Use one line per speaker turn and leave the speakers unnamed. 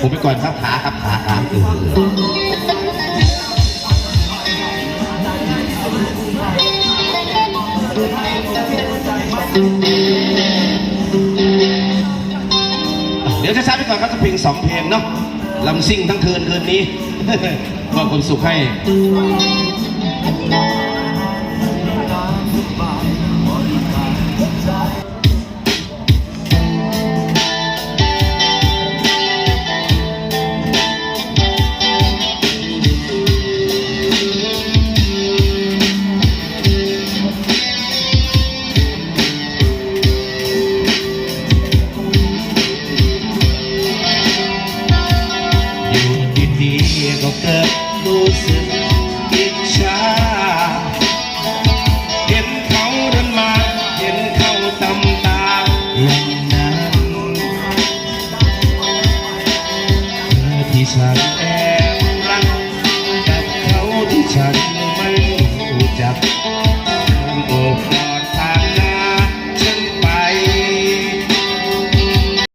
ผมไปก่อนครับขาครับขาเดี๋ยวจะช้าไปก่อนครับจะเพลง2 เพลงเนาะลำซิ่งทั้งคืนนี้มอบความสุขให้ก็เกิดรู้สึกอิจฉาเห็นเขาเดินมาเห็นเขาตำตาอย่างนั้นที่ฉันแอบรักกับเขาที่ฉันไม่รู้จัก